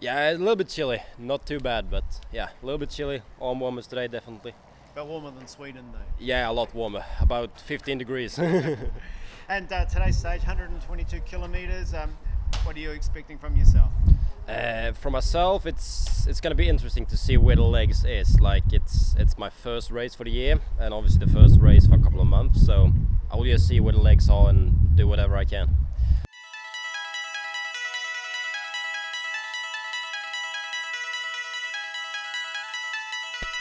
Yeah, a little bit chilly. Not too bad, but yeah, a little bit chilly. Arm warmers today, definitely. But warmer than Sweden, though. Yeah, a lot warmer. About 15 degrees. And today's stage, 122 kilometers. What are you expecting from yourself? For myself, it's gonna be interesting to see where the legs is. Like it's my first race for the year, and obviously the first race for a couple of months. So I will just see where the legs are and do whatever I can.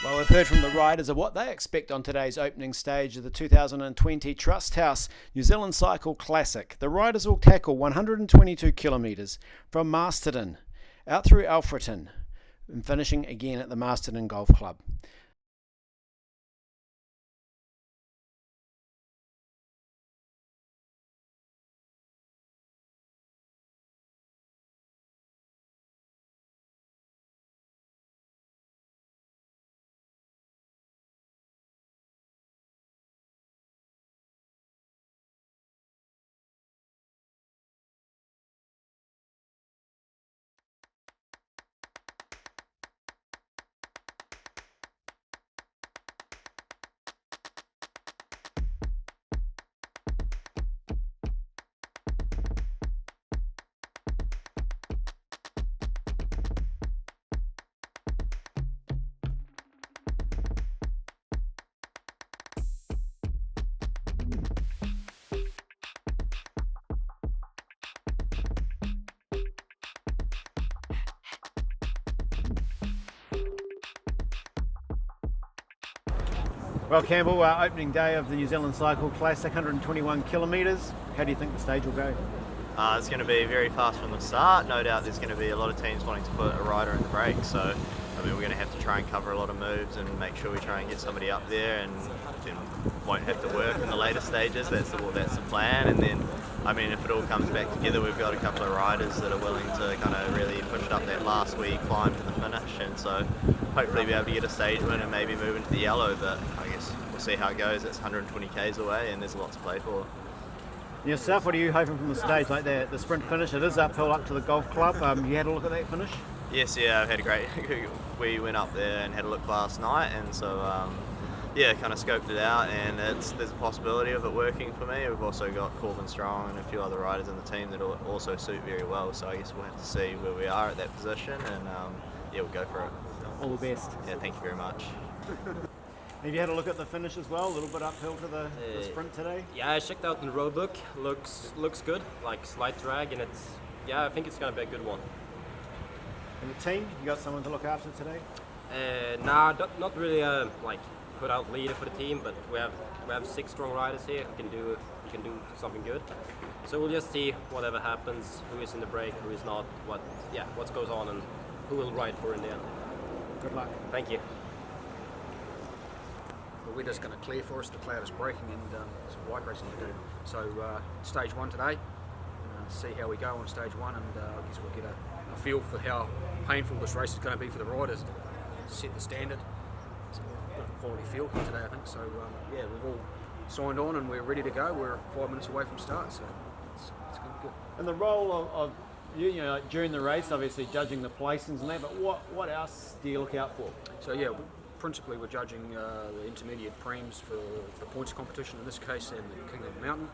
Well, we've heard from the riders of what they expect on today's opening stage of the 2020 Trust House New Zealand Cycle Classic. The riders will tackle 122 kilometres from Masterton out through Alfreton and finishing again at the Masterton Golf Club. Well, Campbell, opening day of the New Zealand Cycle Classic, 121 kilometres. How do you think the stage will go? It's going to be very fast from the start. No doubt there's going to be a lot of teams wanting to put a rider in the break. So, I mean, we're going to have to try and cover a lot of moves and make sure we try and get somebody up there and then won't have to work in the later stages. That's the plan. And then, I mean, if it all comes back together, we've got a couple of riders that are willing to kind of really push it up that last wee climb to the finish. And so hopefully be able to get a stage win and maybe move into the yellow. But I guess we'll see how it goes. It's 120 k's away and there's a lot to play for. Yourself, what are you hoping from the stage, like the sprint finish? It is uphill up to the golf club. You had a look at that finish? Yes, yeah, I've had a great. We went up there and had a look last night, and so yeah, kind of scoped it out, and there's a possibility of it working for me. We've also got Corbin Strong and a few other riders in the team that will also suit very well. So I guess we'll have to see where we are at that position, and yeah, we'll go for it. All the best. Yeah, thank you very much. Have you had a look at the finish as well? A little bit uphill to the sprint today? Yeah, I checked out the road book. Looks good. Like slight drag, and I think it's gonna be a good one. And the team, you got someone to look after today? Nah, not really like put out leader for the team, but we have 6 strong riders here who can do something good. So we'll just see whatever happens, who is in the break, who is not, what goes on, and who will ride for in the end. Good luck. Thank you. The weather's going to clear for us, the cloud is breaking, and some bike racing to do. So stage 1 today, see how we go on stage 1, and I guess we'll get a feel for how painful this race is going to be for the riders. Set the standard. It's a bit of a quality field today, I think. So yeah, we've all signed on and we're ready to go. We're 5 minutes away from start, so it's going to be good. And the role of you know, during the race, obviously judging the placings and that, but what else do you look out for? So yeah, principally we're judging the intermediate prems for the points competition in this case, and the King of the Mountain.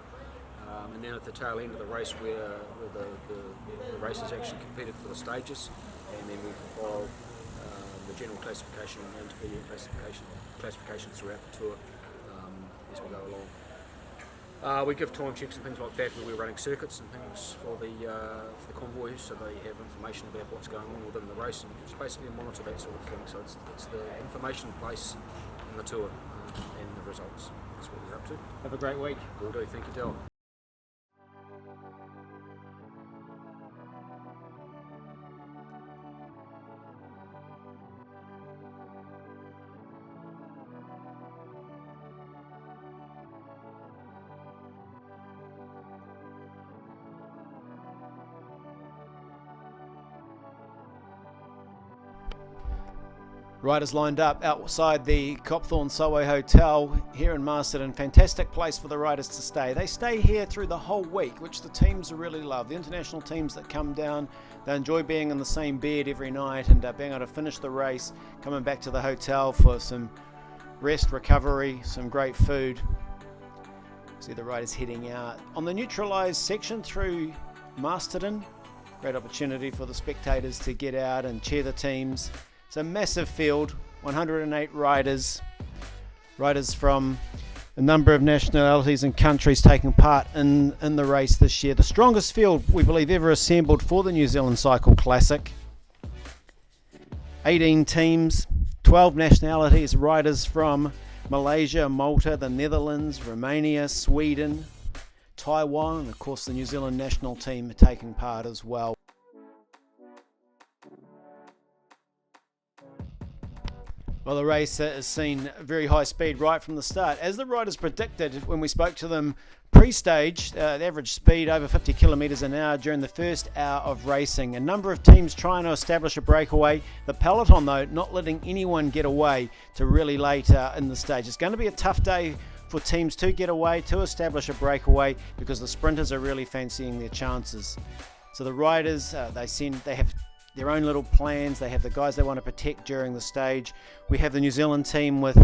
And then at the tail end of the race where the race is actually competed for the stages, and then we follow the general classification and intermediate classifications throughout the tour as we go along. We give time checks and things like that where we're running circuits and things for the convoys, so they have information about what's going on within the race, and just basically monitor that sort of thing. So it's the information place in the tour and the results. That's what we're up to. Have a great week. Will do. Thank you, Del. Riders lined up outside the Copthorne Solway Hotel here in Masterton. Fantastic place for the riders to stay. They stay here through the whole week, which the teams really love. The international teams that come down, they enjoy being in the same bed every night and being able to finish the race, coming back to the hotel for some rest, recovery, some great food. See the riders heading out. On the neutralised section through Masterton, great opportunity for the spectators to get out and cheer the teams. It's a massive field, 108 riders from a number of nationalities and countries taking part in the race this year. The strongest field we believe ever assembled for the New Zealand Cycle Classic. 18 teams, 12 nationalities, riders from Malaysia, Malta, the Netherlands, Romania, Sweden, Taiwan, and of course the New Zealand national team are taking part as well. Well, the race has seen very high speed right from the start. As the riders predicted when we spoke to them pre-stage, the average speed over 50 kilometres an hour during the first hour of racing. A number of teams trying to establish a breakaway. The peloton, though, not letting anyone get away to really late in the stage. It's going to be a tough day for teams to get away, to establish a breakaway, because the sprinters are really fancying their chances. So the riders, they have their own little plans. They have the guys they want to protect during the stage. We have the New Zealand team with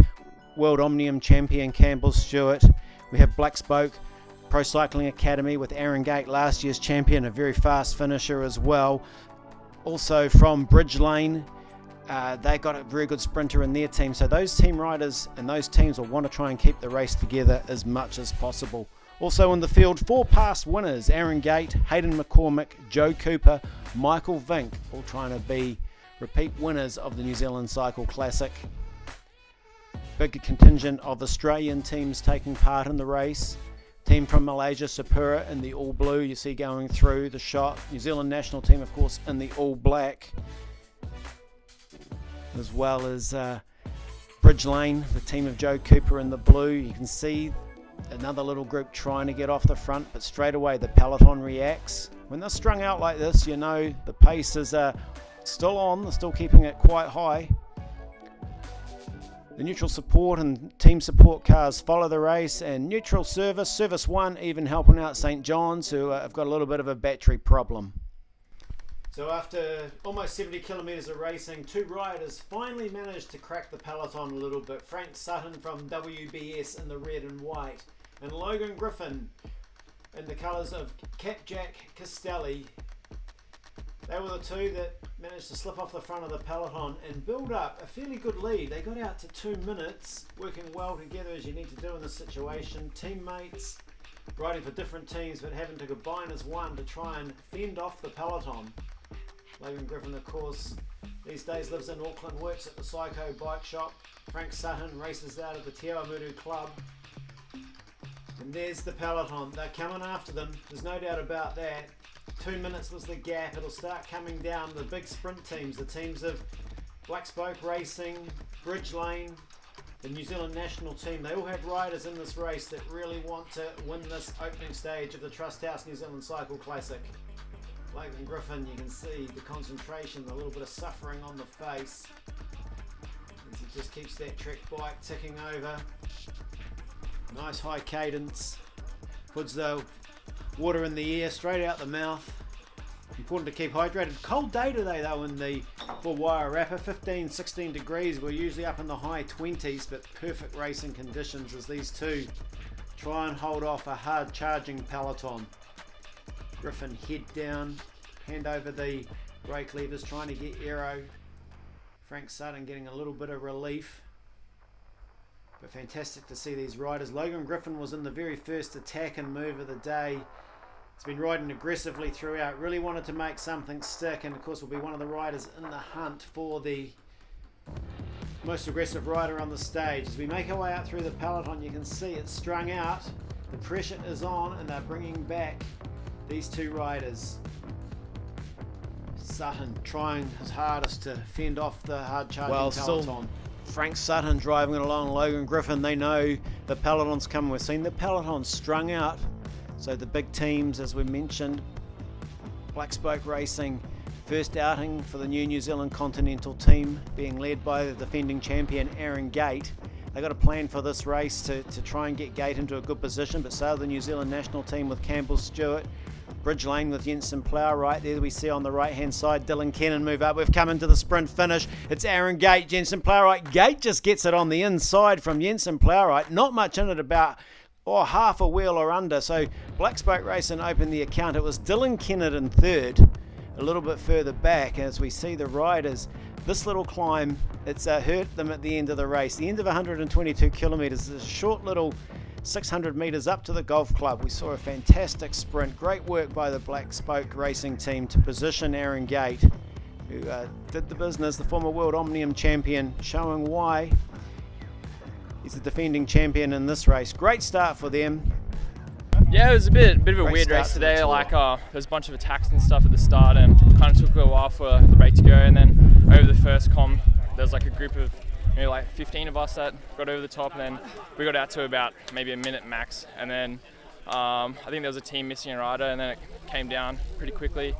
World Omnium champion Campbell Stewart. We have Black Spoke Pro Cycling Academy with Aaron Gate, last year's champion, a very fast finisher as well. Also from Bridge Lane, they got a very good sprinter in their team. So those team riders and those teams will want to try and keep the race together as much as possible. Also in the field, 4 past winners: Aaron Gate, Hayden McCormick, Joe Cooper, Michael Vink, all trying to be repeat winners of the New Zealand Cycle Classic. Big contingent of Australian teams taking part in the race. Team from Malaysia, Sapura, in the all blue, you see going through the shot. New Zealand national team, of course, in the all black. As well as Bridge Lane, the team of Joe Cooper in the blue. You can see another little group trying to get off the front, but straight away the peloton reacts. When they're strung out like this, you know the pace is still on, they're still keeping it quite high. The neutral support and team support cars follow the race, and neutral service 1 even helping out St. John's, who have got a little bit of a battery problem. So after almost 70 kilometres of racing, 2 riders finally managed to crack the peloton a little bit. Frank Sutton from WBS in the red and white, and Logan Griffin in the colours of Capjack Castelli. They were the 2 that managed to slip off the front of the peloton and build up a fairly good lead. They got out to 2 minutes, working well together as you need to do in this situation. Teammates riding for different teams but having to combine as one to try and fend off the peloton. Logan Griffin, of course, these days lives in Auckland, works at the Psycho Bike Shop. Frank Sutton races out at the Te Awamutu Club. And there's the peloton. They're coming after them, there's no doubt about that. 2 minutes was the gap. It'll start coming down. The big sprint teams, the teams of Black Spoke Racing, Bridge Lane, the New Zealand national team, they all have riders in this race that really want to win this opening stage of the Trust House New Zealand Cycle Classic. Logan Griffin, you can see the concentration, a little bit of suffering on the face as he just keeps that Trek bike ticking over. Nice high cadence, puts the water in the ear, straight out the mouth. Important to keep hydrated. Cold day today though in the 4-wire wrapper, 15-16 degrees. We're usually up in the high 20s, but perfect racing conditions as these 2 try and hold off a hard charging peloton. Griffin head down, hand over the brake levers, trying to get aero. Frank Sutton getting a little bit of relief. But fantastic to see these riders. Logan Griffin was in the very first attack and move of the day. He's been riding aggressively throughout, really wanted to make something stick, and of course will be one of the riders in the hunt for the most aggressive rider on the stage. As we make our way out through the peloton, you can see it's strung out, the pressure is on, and they're bringing back these 2 riders. Sutton trying his hardest to fend off the hard charging peloton. Still Frank Sutton driving it along. Logan Griffin, they know the peloton's coming. We've seen the peloton strung out, so the big teams, as we mentioned, Black Spoke Racing, First outing for the new New Zealand Continental team, being led by the defending champion Aaron Gate. They got a plan for this race to try and get Gate into a good position, but so the New Zealand national team with Campbell Stewart, Bridge Lane with Jensen Plough right there. We see on the right hand side Dylan Kennan move up. We've come into the sprint finish. It's Aaron Gate, Jensen Plough right. Gate just gets it on the inside from Jensen Plough right. Not much in it, about half a wheel or under. So Black Spoke Racing opened the account. It was Dylan Kennan in third, a little bit further back. As we see the riders, this little climb, it's hurt them at the end of the race. The end of 122 kilometres is a short little 600 metres up to the golf club. We saw a fantastic sprint. Great work by the Black Spoke Racing team to position Aaron Gate, who did the business, the former World Omnium champion, showing why he's the defending champion in this race. Great start for them. Yeah, it was a bit of a Great weird start race to the today. tour. Like there's a bunch of attacks and stuff at the start, and kind of took a while for the break to go. And then over the first com, there's like a group of like 15 of us that got over the top, and then we got out to about maybe a minute max. And then I think there was a team missing a rider, and then it came down pretty quickly.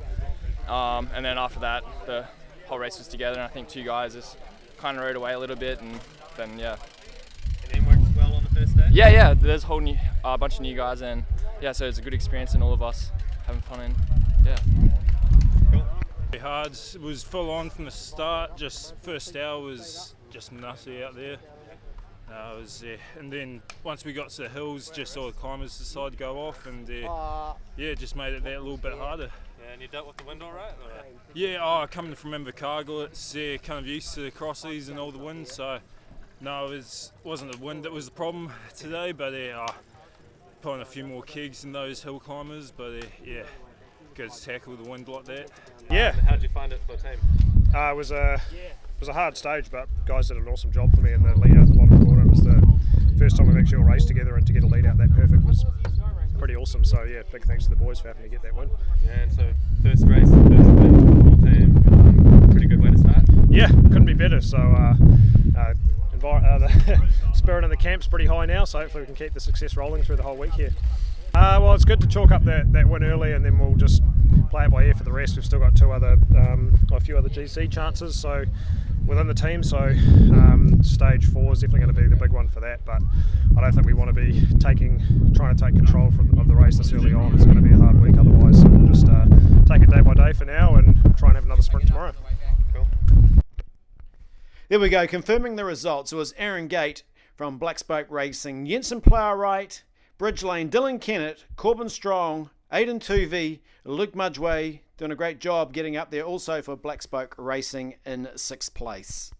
And then after that, the whole race was together, and I think two guys just kind of rode away a little bit, and then yeah. And it worked well on the first day? Yeah, there's a whole new bunch of new guys, and yeah, so it's a good experience, and all of us having fun, and yeah. Cool. Hard. It was full on from the start. Just first hour was just nutty out there. And then once we got to the hills, just all the climbers decided to go off, and just made it that little bit harder. Yeah, and you dealt with the wind all right? Or? Yeah, coming from Invercargill, it's kind of used to the crossies and all the wind, so no, it wasn't the wind that was the problem today, but putting a few more kegs in those hill climbers, but good to tackle the wind like that. Yeah. How'd you find it for the team? It was a hard stage, but guys did an awesome job for me in the lead out the bottom corner. It was the first time we've actually all raced together, and to get a lead out that perfect was pretty awesome. So yeah, big thanks to the boys for having to get that win. Yeah, and so first race, first win for the whole team. Pretty good way to start. Yeah, couldn't be better. So the spirit in the camp's pretty high now, so hopefully we can keep the success rolling through the whole week here. Well, it's good to chalk up that win early, and then we'll just play it by ear for the rest. We've still got a few other GC chances so within the team, so stage 4 is definitely going to be the big one for that, but I don't think we want to be trying to take control of the race this early on. It's going to be a hard week otherwise, so we'll just take it day by day for now and try and have another sprint tomorrow. Cool. There we go, confirming the results. It was Aaron Gate from Black Spoke Racing, Jensen Plough right, Bridge Lane, Dylan Kennett, Corbin Strong, Aidan Tuvey, Luke Mudgeway doing a great job getting up there also for Black Spoke Racing in 6th place.